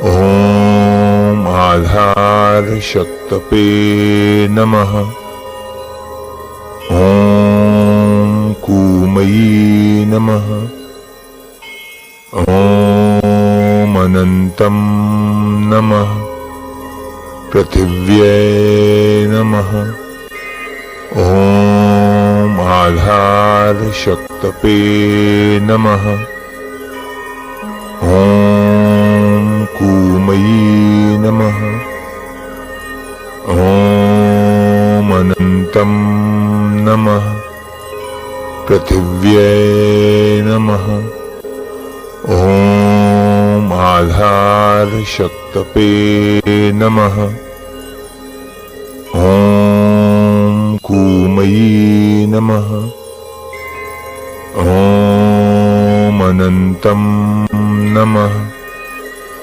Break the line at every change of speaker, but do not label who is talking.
ॐ आधारशक्तपे नमः। ॐ कूमयी नमः। ॐ अनन्तं नमः। पृथिव्यै नमः। ॐ आधारशक्तपे नमः। ॐ कूमयी नमः। ॐ अनन्तं नमः। पृथिव्यै नमः। ॐ आधारशक्तपे नमः। ॐ कूमयी नमः। ॐ अनन्तं नमः।